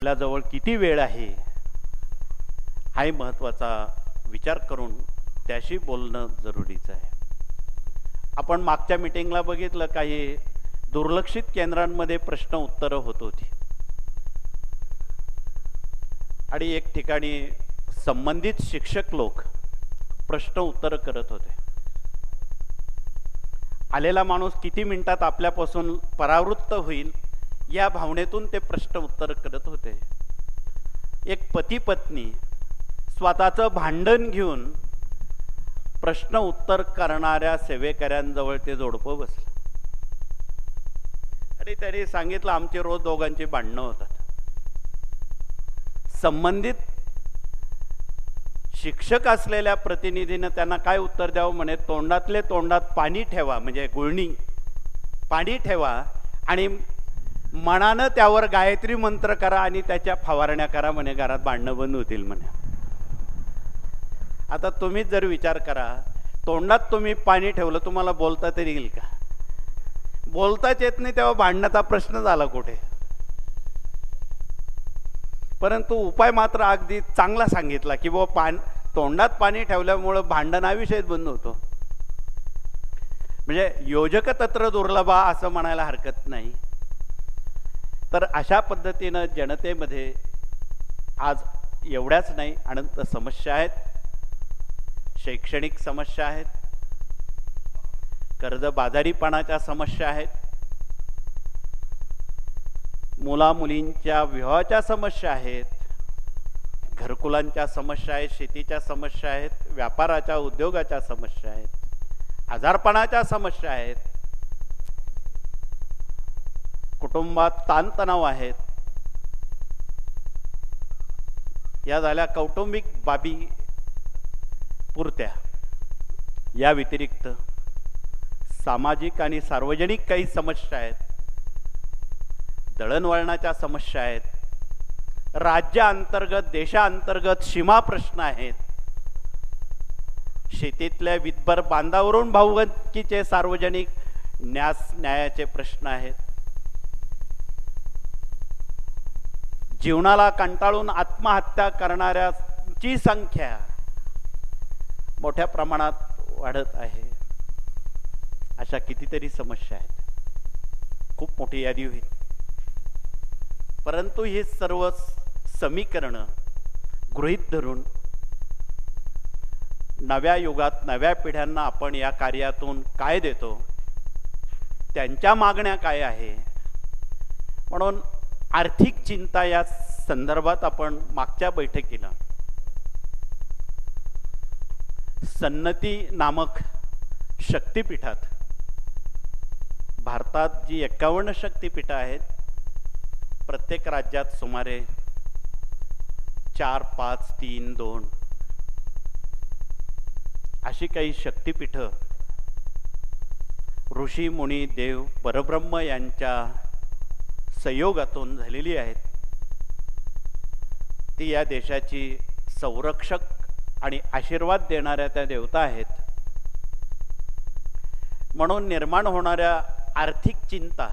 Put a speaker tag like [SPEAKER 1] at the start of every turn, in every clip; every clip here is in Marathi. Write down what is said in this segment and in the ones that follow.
[SPEAKER 1] आपल्याजवळ किती वेळ आहे हाही महत्त्वाचा विचार करून त्याशी बोलणं जरुरीचं आहे. आपण मागच्या मीटिंगला बघितलं काही दुर्लक्षित केंद्रांमध्ये प्रश्न उत्तरं होत होती आणि एक ठिकाणी संबंधित शिक्षक लोक प्रश्न उत्तर करत होते. आलेला माणूस किती मिनिटात आपल्यापासून परावृत्त होईल या भावनेतून ते प्रश्न उत्तर करत होते. एक पती पत्नी स्वतःचं भांडण घेऊन प्रश्न उत्तर करणाऱ्या सेवेकऱ्यांजवळ ते जोडपं बसलं आणि त्यांनी सांगितलं आमची रोज दोघांची भांडणं होतात. संबंधित शिक्षक असलेल्या प्रतिनिधीनं त्यांना काय उत्तर द्यावं म्हणे, तोंडातले तोंडात पाणी ठेवा, म्हणजे गुळणी पाणी ठेवा आणि मनानं त्यावर गायत्री मंत्र करा आणि त्याच्या फवारण्या करा म्हणे, घरात भांडणं बंद होतील म्हणे. आता तुम्हीच जर विचार करा, तोंडात तुम्ही पाणी ठेवलं तुम्हाला बोलता तरी येईल का? बोलताच येत नाही तेव्हा भांडणाचा प्रश्न झाला कुठे? परंतु उपाय मात्र अगदी चांगला सांगितला की बाबा तोंडात पाणी ठेवल्यामुळं भांडणाविषयीच बंद होतो. म्हणजे योजक तत्र दुर्लभा असं म्हणायला हरकत नाही. तर अशा पद्धतीनं जनतेमध्ये आज एवढ्याच नाही अनंत समस्या आहेत. शैक्षणिक समस्या आहेत, कर्जबाजारीपणाच्या समस्या आहेत, मुला मुलींच्या विवाहाच्या समस्या आहेत, घरकुलांच्या समस्या आहेत, शेतीच्या समस्या आहेत, व्यापाराच्या उद्योगाच्या समस्या आहेत, आजारपणाच्या समस्या आहेत, कुटुंबात ताणतणाव आहेत. या झाल्या कौटुंबिक बाबी पुरत्या. या व्यतिरिक्त सामाजिक आणि सार्वजनिक काही समस्या आहेत, दळणवळणाच्या समस्या आहेत, राज्यांतर्गत देशांतर्गत सीमा प्रश्न आहेत, शेतीतल्या विदभर बांधावरून भाऊबंदकीचे सार्वजनिक न्यायाचे प्रश्न आहेत, जीवनाला कंटाळून आत्महत्या करणाऱ्यांची संख्या मोठ्या प्रमाणात वाढत आहे. अशा कितीतरी समस्या आहेत. खूप मोठी यादी होईल. परंतु ही सर्व समीकरणं गृहीत धरून नव्या युगात नव्या पिढ्यांना आपण या कार्यातून काय देतो, त्यांच्या मागण्या काय आहे, म्हणून आर्थिक चिंता या संदर्भात आपण मागच्या बैठकीला सन्नती नामक शक्तिपीठात, भारतात जी 51 शक्तिपीठं आहेत, प्रत्येक राज्यात सुमारे 4, 5, 3, 2 अशी काही शक्तिपीठं ऋषी मुनी देव परब्रह्म यांच्या संयोगातून झालेली आहेत. ती या देशाची संरक्षक आणि आशीर्वाद देणाऱ्या त्या देवता आहेत. म्हणून निर्माण होणाऱ्या आर्थिक चिंता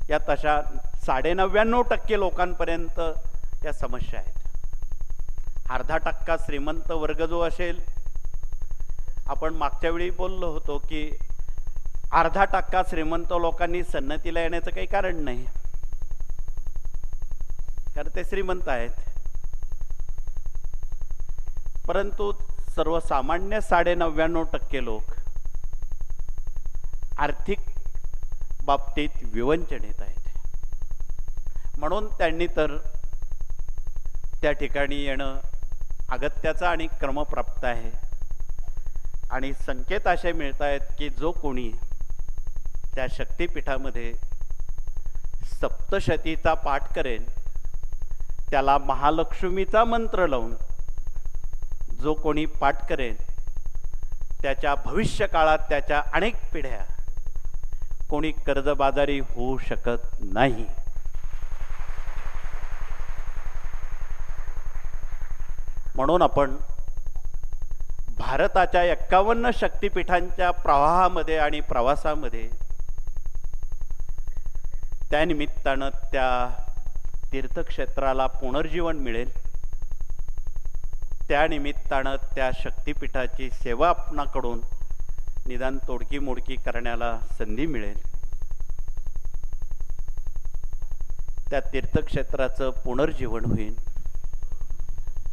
[SPEAKER 1] या तशा 99% लोकांपर्यंत या समस्या आहेत. 0.5% श्रीमंत वर्ग जो असेल, आपण मागच्या वेळी बोललो होतो की 0.5% श्रीमंत लोकांनी सन्नतीला येण्याचं काही कारण नाही, कारण ते श्रीमंत आहेत. परंतु सर्वसामान्य 99% लोक आर्थिक बाबतीत विवंचनेत आहेत. म्हणून त्यांनी तर त्या ठिकाणी येणं अगत्याचं आणि क्रमप्राप्त आहे. आणि संकेत असे मिळत आहेत की जो कोणी त्या शक्तिपीठामध्ये सप्तशतीचा पाठ करेन, त्याला महालक्ष्मीचा मंत्र लावून जो कोणी पाठ करेन, त्याच्या भविष्य काळात त्याच्या अनेक पिढ्या कोणी कर्जबाजारी होऊ शकत नाही. म्हणून आपण भारताच्या 51 शक्तिपीठांच्या प्रवाहामध्ये आणि प्रवासामध्ये त्यानिमित्तानं त्या तीर्थक्षेत्राला पुनर्जीवन मिळेल, त्या निमित्तानं त्या शक्तिपीठाची सेवा आपणाकडून निदान तोडकी मोडकी करण्याला संधी मिळेल, त्या तीर्थक्षेत्राचं पुनर्जीवन होईल.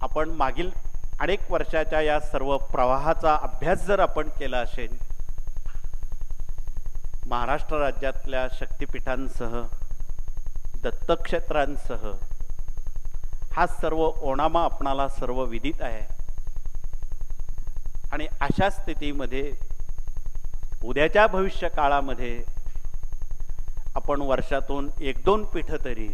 [SPEAKER 1] आपण मागील अनेक वर्षाच्या या सर्व प्रवाहाचा अभ्यास जर आपण केला असेल, महाराष्ट्र राज्यातल्या शक्तिपीठांसह दत्तक्षेत्रांसह हा सर्व ओणामा आपणाला सर्व विदित आहे. आणि अशा स्थितीमध्ये उद्याच्या भविष्य काळामध्ये आपण वर्षातून 1-2 पीठं तरी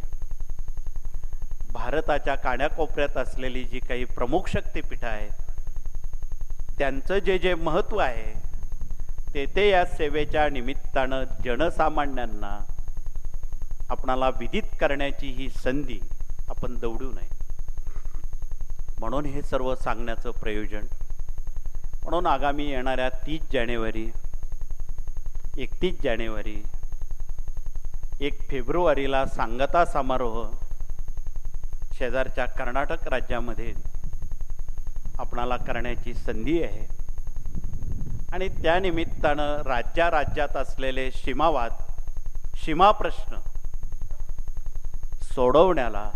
[SPEAKER 1] भारताच्या कानाकोपऱ्यात असलेली जी काही प्रमुख शक्तिपीठं आहेत त्यांचं जे जे महत्त्व आहे ते या सेवेच्या निमित्तानं जनसामान्यांना आपणाला विदित करण्याची ही संधी आपण दवडू नये. म्हणून हे सर्व सांगण्याचं प्रयोजन. म्हणून आगामी येणाऱ्या 30 जानेवारी, 31 जानेवारी, 1 फेब्रुवारीला सांगता समारोह शेजारच्या कर्नाटक राज्यामध्ये आपणाला करण्याची संधी आहे. आणि त्या निमित्तानं राज्यात असलेले सीमावाद, सीमा प्रश्न सोडवण्याला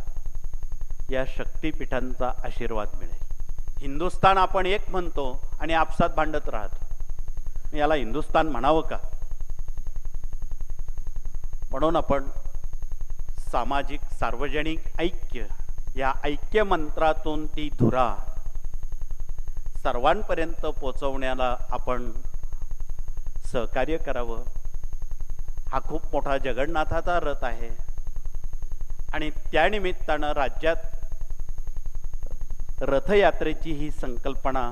[SPEAKER 1] या शक्तिपीठांचा आशीर्वाद मिळेल. हिंदुस्थान आपण एक म्हणतो आणि आपसात भांडत राहतो, याला हिंदुस्थान म्हणावं का? म्हणून आपण सामाजिक सार्वजनिक ऐक्य या ऐक्य मंत्रातून ती धुरा सर्वांपर्यंत पोचवण्याला आपण सहकार्य करावं. हा खूप मोठा जगन्नाथाचा रथ आहे आणि त्या निमित्तानं राज्यात रथयात्रेची ही संकल्पना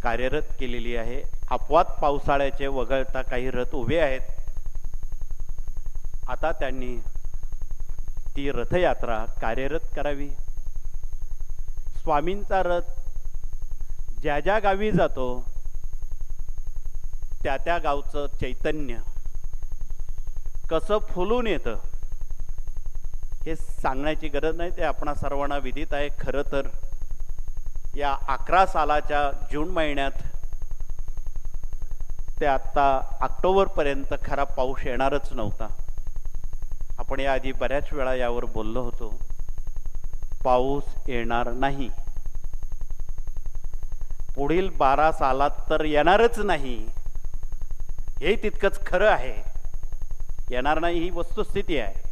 [SPEAKER 1] कार्यरत केलेली आहे. अपवाद पावसाळ्याचे वगळता काही रथ उभे आहेत. आता त्यांनी ती रथयात्रा कार्यरत करावी. स्वामींचा रथ ज्या ज्या गावी जातो त्या त्या गावचं चैतन्य कसं फुलून येतं हे सांगण्याची गरज नाही, ते आपणा सर्वांना विदित आहे. खरं तर या 11 सालाच्या जून महिन्यात ते आत्ता ऑक्टोबरपर्यंत खरा पाऊस येणारच नव्हता. आपण याआधी बऱ्याच वेळा यावर बोललो होतो. पाऊस येणार नाही, पुढील 12 सालात तर येणारच नाही, हे तितकंच खरं आहे. येणार नाही ही वस्तुस्थिती आहे.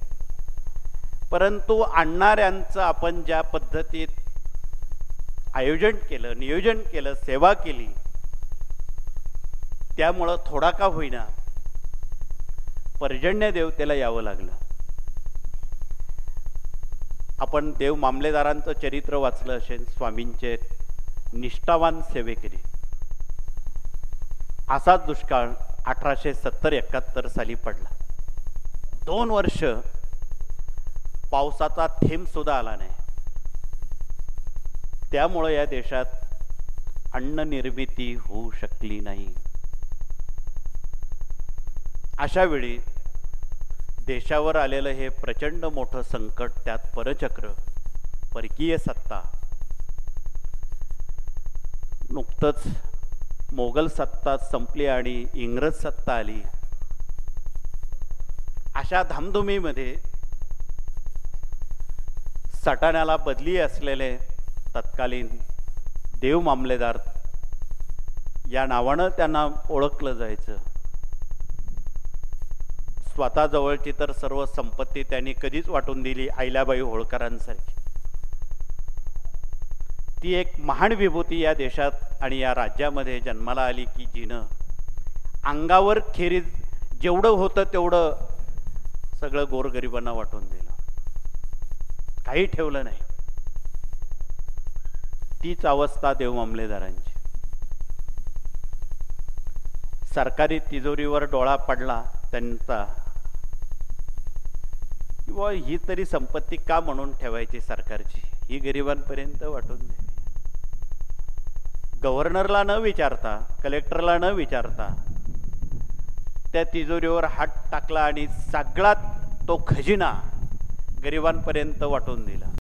[SPEAKER 1] परंतु आणणाऱ्यांचं आपण ज्या पद्धतीत आयोजन केलं, नियोजन केलं, सेवा केली, त्यामुळं थोडा का होईना पर्जन्य देवतेला यावं लागलं. आपण देव मामलेदारांचं चरित्र वाचलं असेल. स्वामींचे निष्ठावान सेवेकरी. असाच दुष्काळ 1870-71 साली पडला. 2 वर्ष पावसाचा थेंब सुद्धा आला नाही. त्यामुळे या देशात अन्न निर्मिती होऊ शकली नाही. अशा वेळी देशावर आलेलं हे प्रचंड मोठं संकट, त्यात परचक्र, परकीय सत्ता, नुकतंच मोगल सत्ता संपली आणि इंग्रज सत्ता आली. अशा धामधुमीमध्ये सटाण्याला बदली असलेले तत्कालीन देव मामलेदार या नावानं त्यांना ओळखलं जायचं. स्वतःजवळची तर सर्व संपत्ती त्यांनी कधीच वाटून दिली अहिल्याबाई होळकरांसारखी. ती एक महान विभूती या देशात आणि या राज्यामध्ये जन्माला आली की जिनं अंगावर खेरीज जेवढं होतं तेवढं सगळं गोरगरिबांना वाटून दिलं, काही ठेवलं नाही. तीच अवस्था देव मामलेदारांची. सरकारी तिजोरीवर डोळा पडला त्यांचा, किंवा ही तरी संपत्ती का म्हणून ठेवायची सरकारची, ही गरिबांपर्यंत वाटून द्यावी. गव्हर्नरला न विचारता, कलेक्टरला न विचारता त्या तिजोरीवर हात टाकला आणि सगळा तो खजिना गरिबांपर्यंत वाटून दिला.